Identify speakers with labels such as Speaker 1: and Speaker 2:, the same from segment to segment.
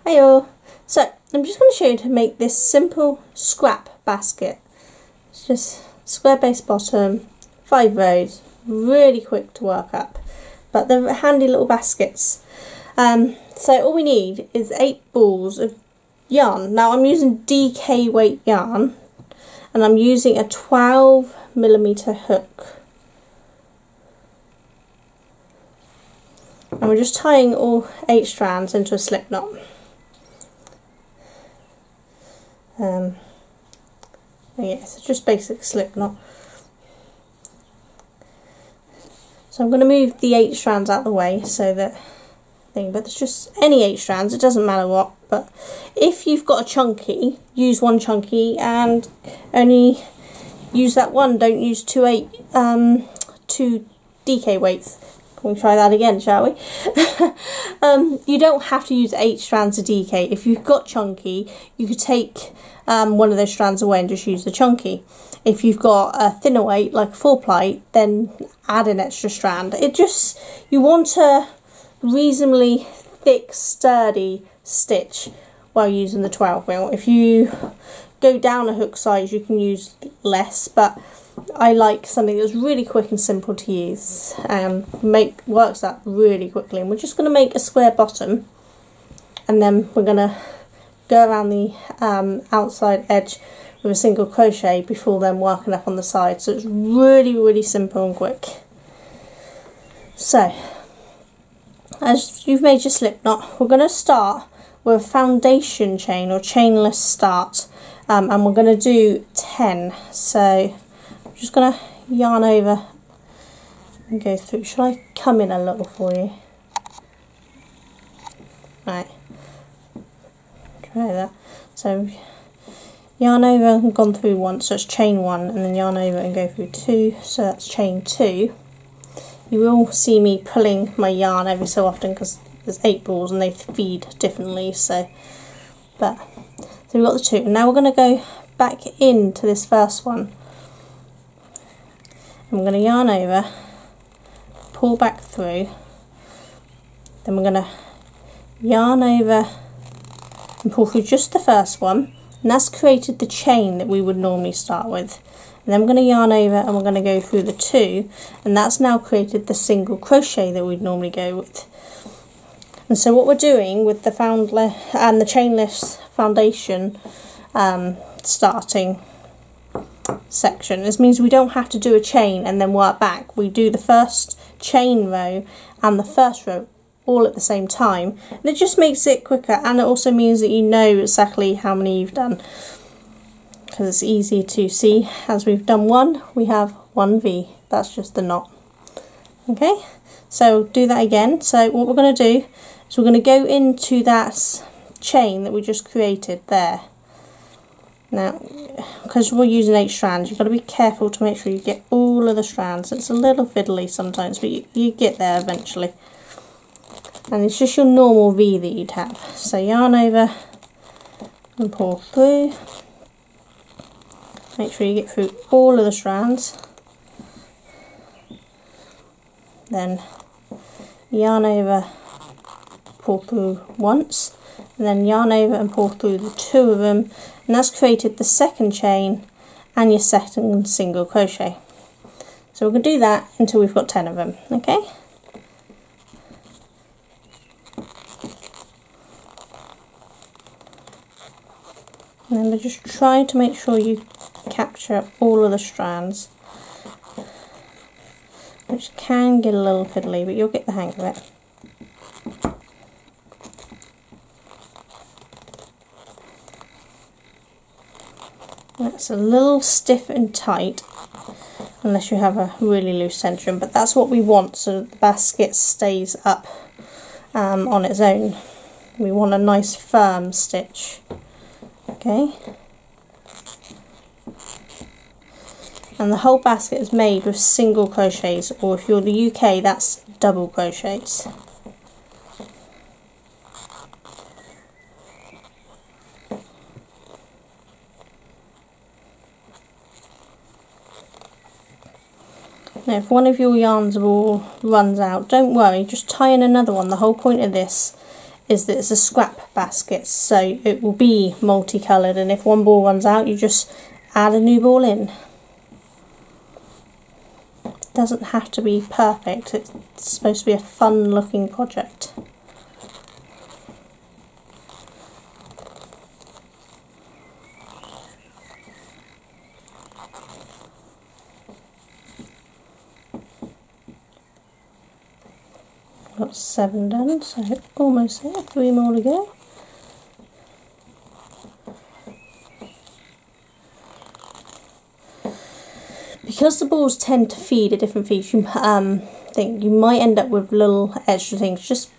Speaker 1: Hiyo! So I'm just going to show you to make this simple scrap basket. It's just square base bottom, 5 rows, really quick to work up, but they're handy little baskets. So all we need is 8 balls of yarn. Now I'm using DK weight yarn and I'm using a 12mm hook. And we're just tying all 8 strands into a slip knot. So just basic slip knot. So I'm going to move the 8 strands out of the way so that but it's just any 8 strands, it doesn't matter what, but if you've got a chunky, use one chunky and only use that one, don't use two DK weights. Can we try that again, shall we? You don't have to use 8 strands of DK. If you've got chunky, you could take one of those strands away and just use the chunky. If you've got a thinner weight, like a 4-ply, then add an extra strand. You want a reasonably thick, sturdy stitch while using the 12mm. If you go down a hook size, you can use less, but I like something that's really quick and simple to use and works up really quickly. And we're just going to make a square bottom, and then we're going to go around the outside edge with a single crochet before then working up on the side. So it's really simple and quick. So as you've made your slip knot, we're going to start with a foundation chain or chainless start, and we're going to do 10. So I'm just going to yarn over and go through. Shall I come in a little for you? Right, try that. So yarn over and gone through once, so it's chain 1, and then yarn over and go through 2, so that's chain 2. You will see me pulling my yarn every so often because there's 8 balls and they feed differently. So we've got the 2. And now we're going to go back into this first one. I'm going to yarn over, pull back through, then we're going to yarn over and pull through just the first one, and that's created the chain that we would normally start with. And then we're going to yarn over and we're going to go through the 2, and that's now created the single crochet that we'd normally go with. And so what we're doing with the chainless foundation starting section, this means we don't have to do a chain and then work back. We do the first chain row and the first row all at the same time, and it just makes it quicker, and it also means that you know exactly how many you've done, because it's easy to see. As we've done 1, we have 1 V. That's just the knot. Okay, so do that again. So what we're going to do is we're going to go into that chain that we just created there. Now, because we're using 8 strands, you've got to be careful to make sure you get all of the strands. It's a little fiddly sometimes, but you get there eventually. And it's just your normal V that you'd have. So yarn over and pull through. Make sure you get through all of the strands. Then yarn over, pull through once, and then yarn over and pull through the 2 of them, and that's created the second chain and your second single crochet. So we're going to do that until we've got 10 of them, okay? And then we just try to make sure you capture all of the strands, which can get a little fiddly, but you'll get the hang of it. That's a little stiff and tight unless you have a really loose centering, but that's what we want so that the basket stays up on its own. We want a nice firm stitch. Okay, and the whole basket is made with single crochets, or if you're the UK, that's double crochets. Now if one of your yarns all runs out, don't worry, just tie in another one. The whole point of this is that it's a scrap basket, so it will be multicoloured, and if one ball runs out you just add a new ball in. It doesn't have to be perfect, it's supposed to be a fun looking project. Got 7 done, so almost there, 3 more to go. Because the balls tend to feed at different feeds, you might end up with little extra things. Just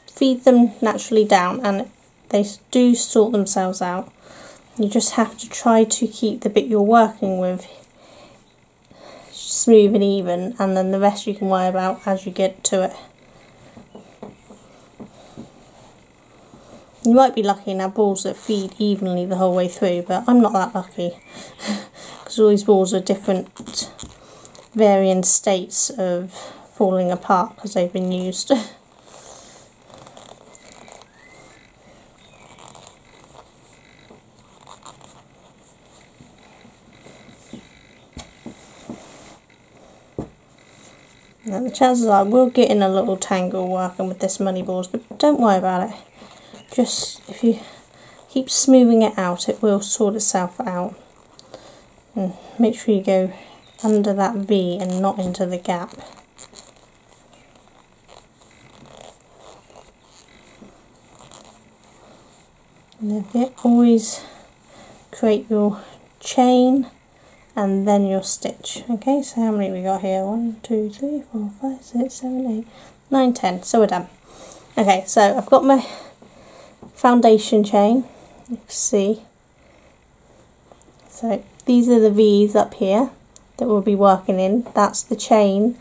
Speaker 1: feed them naturally down and they do sort themselves out. You just have to try to keep the bit you're working with smooth and even, and then the rest you can worry about as you get to it. You might be lucky and have balls that feed evenly the whole way through, but I'm not that lucky because all these balls are different varying states of falling apart because they've been used. Now the chances are we'll get in a little tangle working with this money balls, but don't worry about it. Just if you keep smoothing it out, it will sort itself out. And make sure you go under that V and not into the gap. And then always create your chain and then your stitch. Okay, so how many we got here? 1, 2, 3, 4, 5, 6, 7, 8, 9, 10. So we're done. Okay, so I've got my foundation chain, you can see. So these are the V's up here that we'll be working in. That's the chain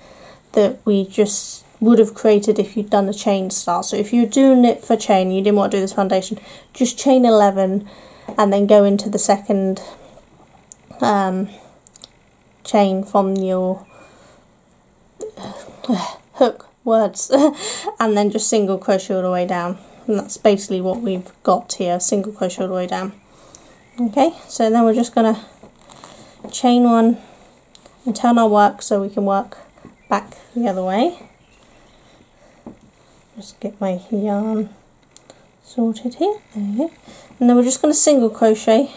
Speaker 1: that we just would have created if you'd done a chain start. So if you're doing it for chain, you didn't want to do this foundation, just chain 11 and then go into the second chain from your hook words and then just single crochet all the way down. And that's basically what we've got here, single crochet all the way down. Okay, so then we're just going to chain 1 and turn our work so we can work back the other way. Just get my yarn sorted here, there you go. And then we're just going to single crochet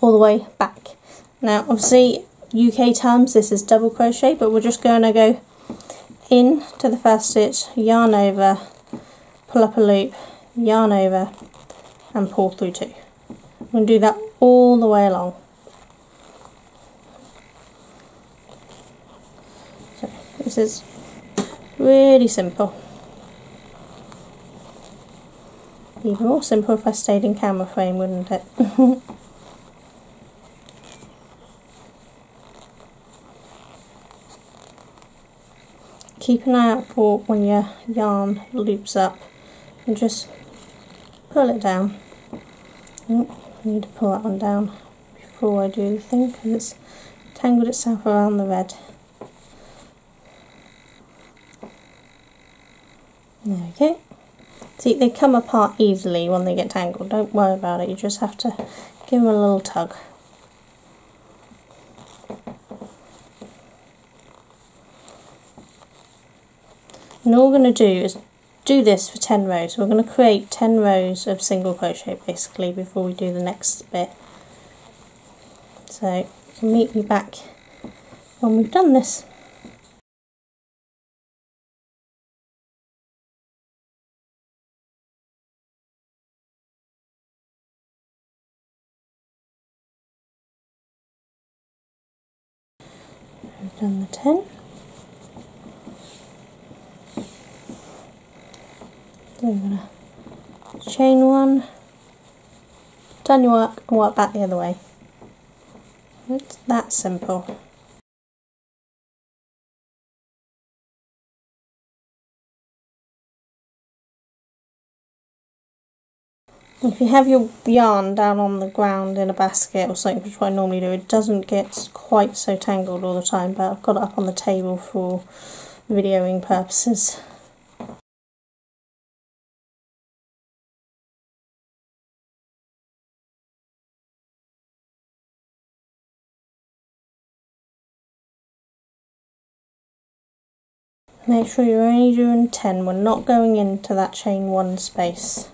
Speaker 1: all the way back. Now obviously UK terms this is double crochet, but we're just going to go in to the first stitch, yarn over, pull up a loop, yarn over and pull through 2. I'm going to do that all the way along. So this is really simple. Even more simple if I stayed in camera frame, wouldn't it? Keep an eye out for when your yarn loops up and just pull it down. Oh, I need to pull that one down before I do the thing because it's tangled itself around the red. There we go. See, they come apart easily when they get tangled. Don't worry about it, you just have to give them a little tug. And all we're going to do is do this for 10 rows. We're going to create 10 rows of single crochet basically before we do the next bit. So you can meet me back when we've done this. We've done the 10. So we're going to chain 1, turn your work and work back the other way. It's that simple. If you have your yarn down on the ground in a basket or something, which is what I normally do, it doesn't get quite so tangled all the time, but I've got it up on the table for videoing purposes. Make sure you're only doing 10, we're not going into that chain 1 space.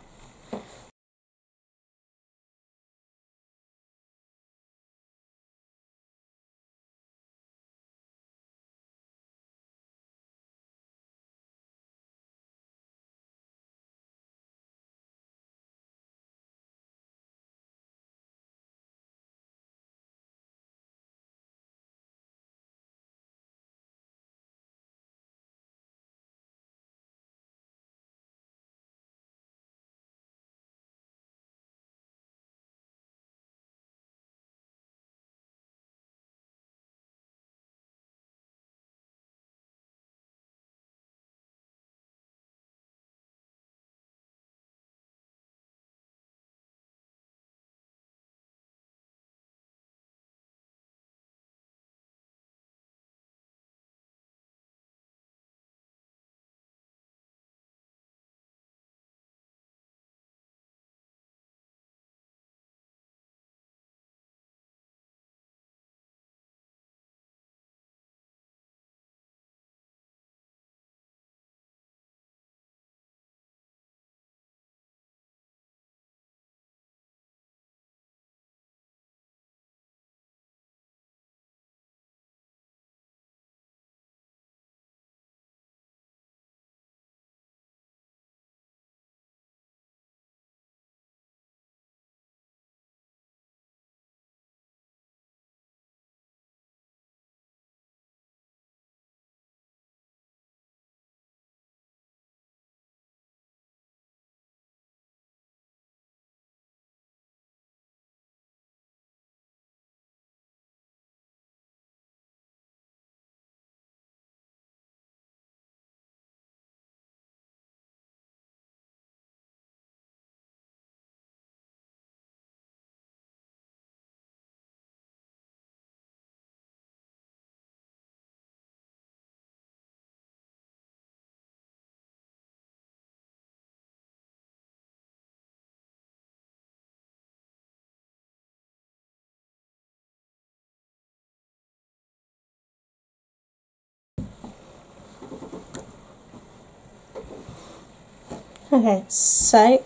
Speaker 1: Okay, so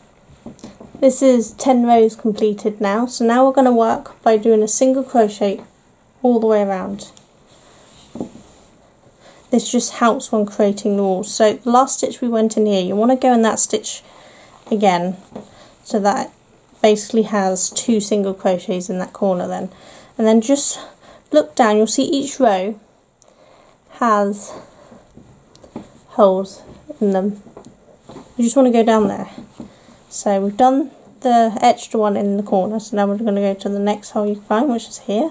Speaker 1: this is 10 rows completed now, so now we're going to work by doing a single crochet all the way around. This just helps when creating the walls. So the last stitch we went in here, you want to go in that stitch again, so that basically has 2 single crochets in that corner then. And then just look down, you'll see each row has holes in them. You just want to go down there. So we've done the extra one in the corner, so now we're going to go to the next hole you can find, which is here.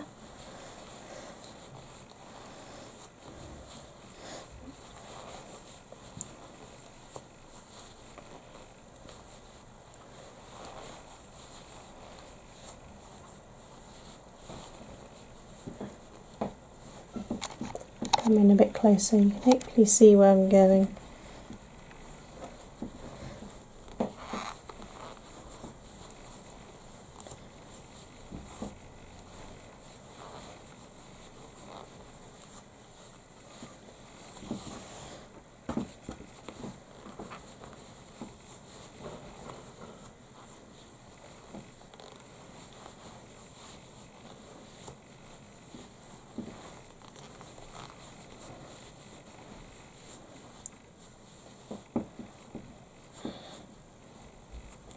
Speaker 1: Come in a bit closer, you can hopefully see where I'm going.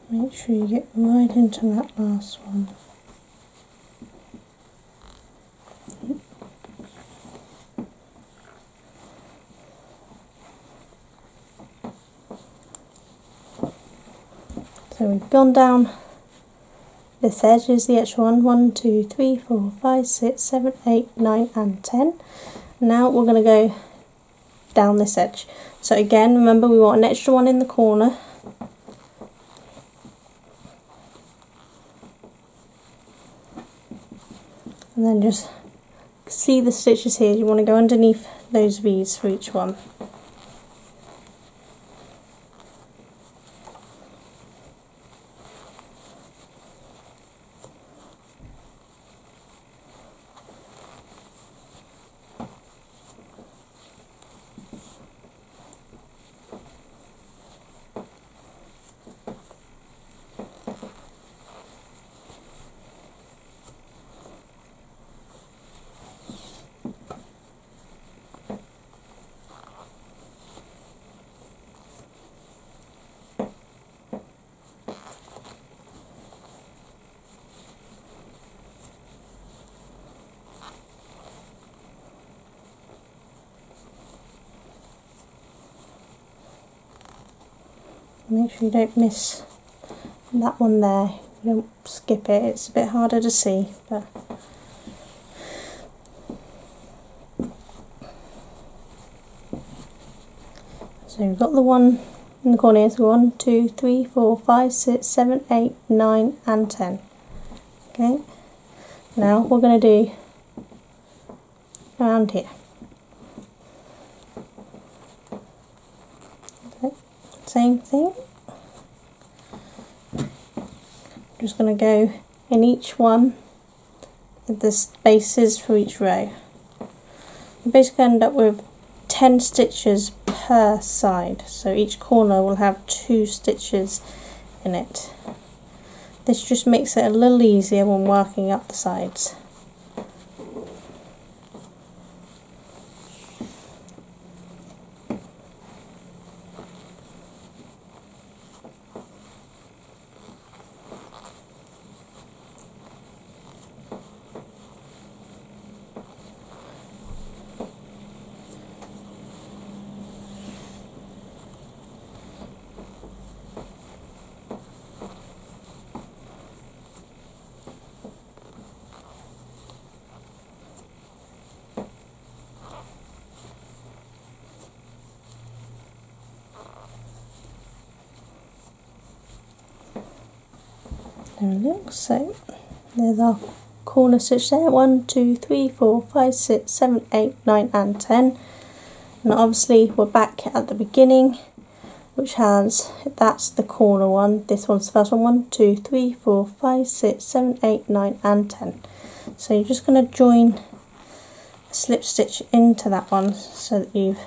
Speaker 1: Make sure you get right into that last one. So we've gone down this edge is the extra one. 1, 2, 3, 4, 5, 6, 7, 8, 9 and 10. Now we're going to go down this edge. So again, remember we want an extra one in the corner. And then just see the stitches here, you want to go underneath those V's for each one. Make sure you don't miss that one there. You don't skip it. It's a bit harder to see, but so we've got the one in the corner here. So 1, 2, 3, 4, 5, 6, 7, 8, 9 and 10. Okay, now we're going to do around here. Okay. Same thing. I'm just going to go in each one at the spaces for each row. You basically end up with 10 stitches per side, so each corner will have 2 stitches in it. This just makes it a little easier when working up the sides. There we go. So there's our corner stitch there. 1, 2, 3, 4, 5, 6, 7, 8, 9 and 10. And obviously we're back at the beginning, which has, that's the corner one. This one's the first one. 1, 2, 3, 4, 5, 6, 7, 8, 9 and 10. So you're just going to join a slip stitch into that one so that you've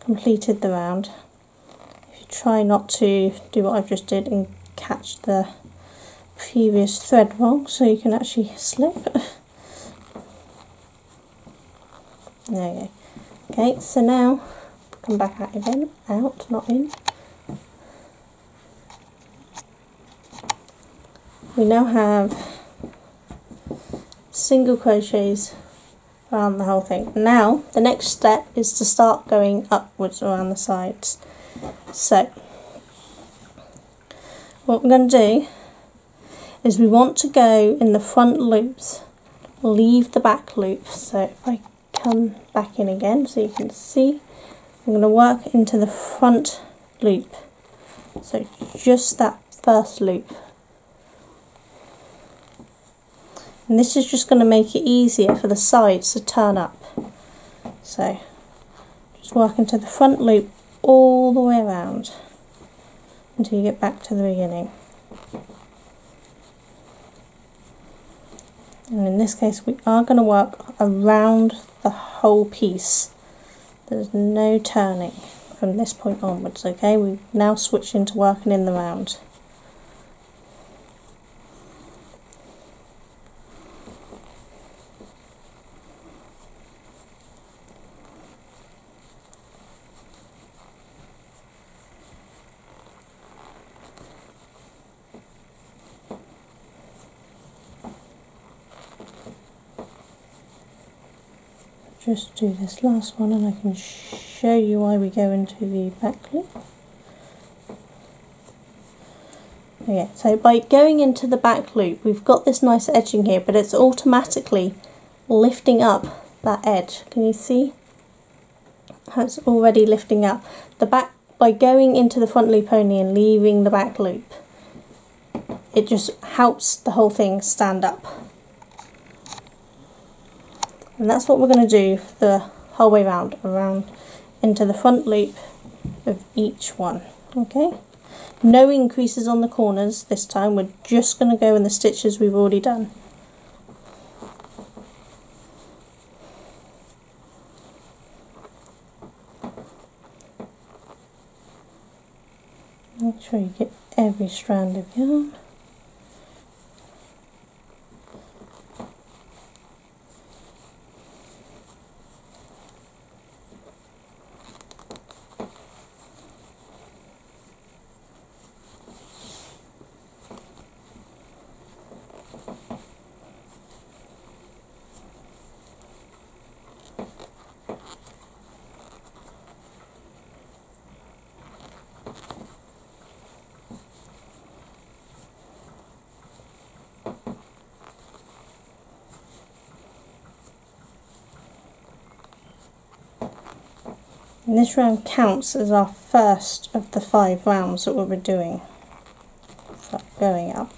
Speaker 1: completed the round. If you try not to do what I've just did and catch the previous thread wrong, so you can actually slip. There you go. Okay, so now come back out again, out, not in. We now have single crochets around the whole thing. Now the next step is to start going upwards around the sides. So what we're going to do is we want to go in the front loops, leave the back loop. So if I come back in again so you can see, I'm going to work into the front loop, so just that first loop, and this is just going to make it easier for the sides to turn up. So just work into the front loop all the way around until you get back to the beginning. And in this case we are going to work around the whole piece. There's no turning from this point onwards, okay? We've now switched into working in the round. Just do this last one and I can show you why we go into the back loop. Okay, so by going into the back loop we've got this nice edging here, but it's automatically lifting up that edge. Can you see how it's already lifting up the back? By going into the front loop only and leaving the back loop, it just helps the whole thing stand up. And that's what we're going to do the whole way round, around into the front loop of each one. Okay, no increases on the corners this time, we're just going to go in the stitches we've already done. Make sure you get every strand of yarn. And this round counts as our first of the 5 rounds that we'll be doing. So going up.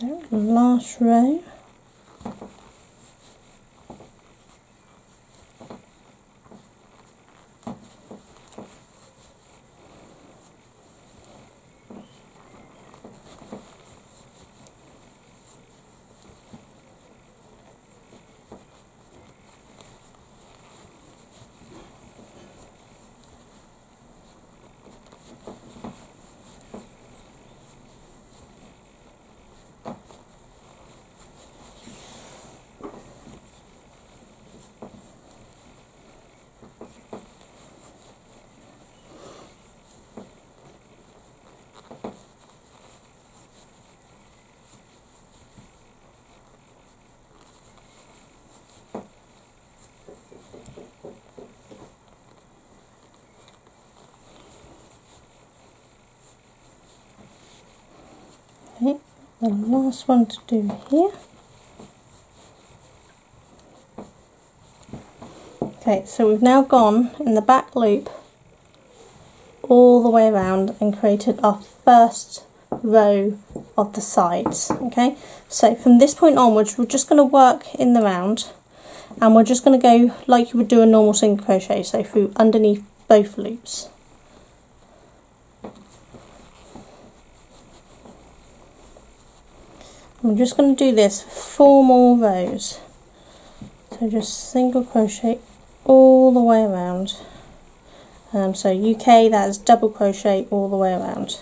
Speaker 1: There, last row. Okay, the last one to do here. Okay, so we've now gone in the back loop all the way around and created our first row of the sides. Okay, so from this point onwards we're just going to work in the round and we're just going to go like you would do a normal single crochet, so through underneath both loops. I'm just going to do this 4 more rows, so just single crochet all the way around. So UK, that is double crochet all the way around.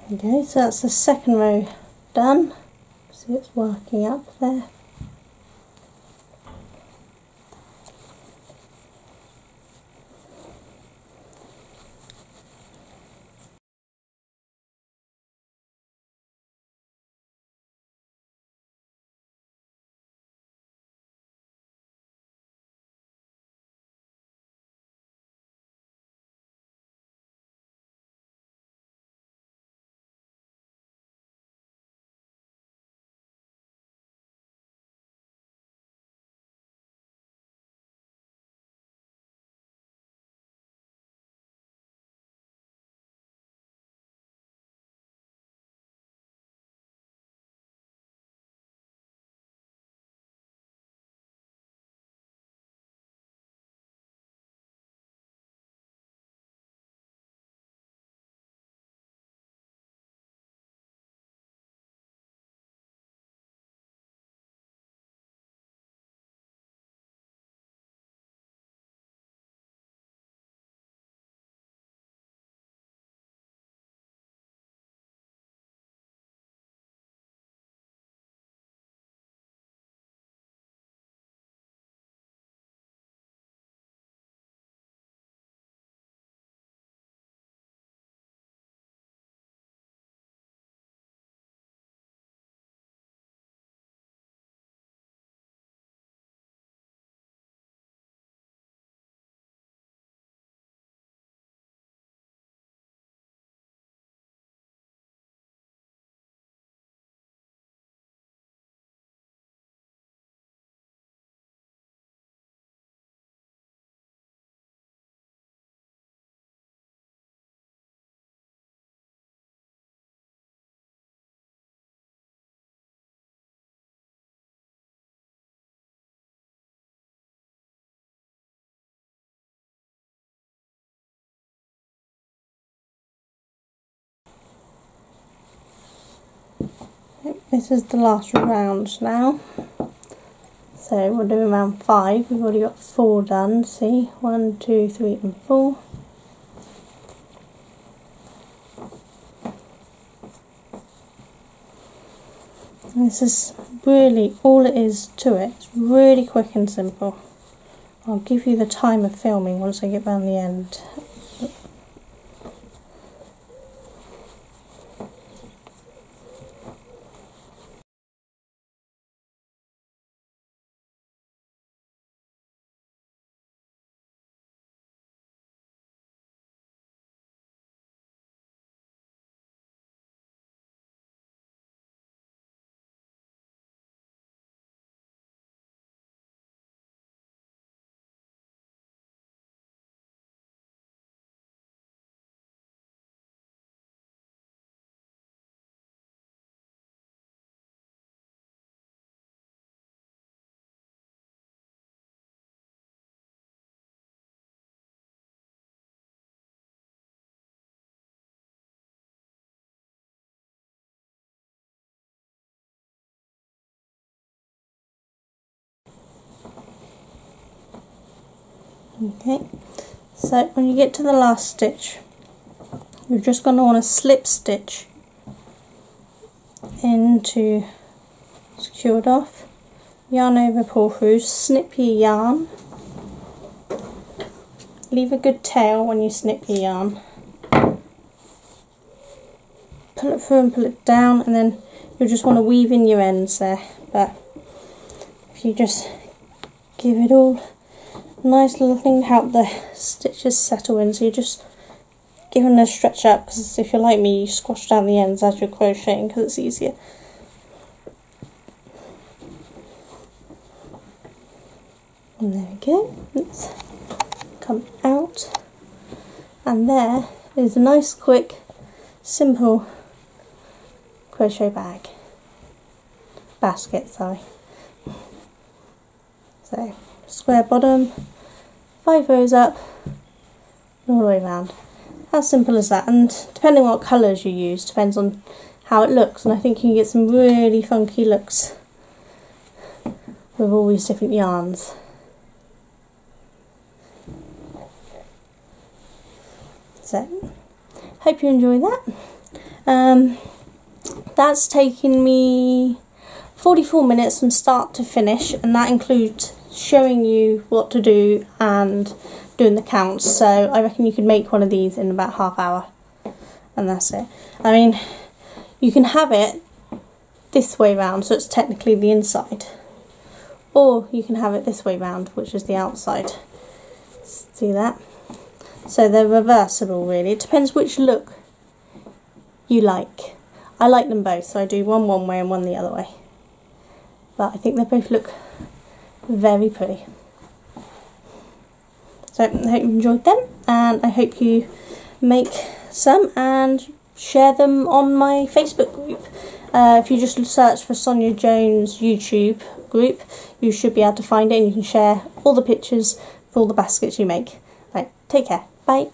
Speaker 1: Okay, so that's the second row done. See, it's working up there. This is the last round now. So we're doing round 5. We've already got 4 done. See, 1, 2, 3 and 4. This is really all it is to it. It's really quick and simple. I'll give you the time of filming once I get round the end. Okay, so when you get to the last stitch, you're just going to want to slip stitch into secured off, yarn over, pull through, snip your yarn, leave a good tail when you snip your yarn, pull it through and pull it down, and then you'll just want to weave in your ends there. But if you just give it all a nice little thing to help the stitches settle in, so you're just giving a stretch up, because if you're like me, you squash down the ends as you're crocheting because it's easier. And there we go. Let's come out, and there is a nice, quick, simple crochet basket, sorry. So square bottom, 5 rows up, all the way around. How simple is that? And depending on what colours you use, depends on how it looks, and I think you can get some really funky looks with all these different yarns. So, hope you enjoy that. That's taken me 44 minutes from start to finish, and that includes showing you what to do and doing the counts. So I reckon you could make one of these in about half hour, and that's it. I mean, you can have it this way round, so it's technically the inside, or you can have it this way round, which is the outside. See that? So they're reversible, really. It depends which look you like. I like them both, so I do one way and one the other way. But I think they both look very pretty. So I hope you enjoyed them, and I hope you make some and share them on my Facebook group. If you just search for Sonia Jones YouTube group, you should be able to find it, and you can share all the pictures for all the baskets you make. Right, take care. Bye.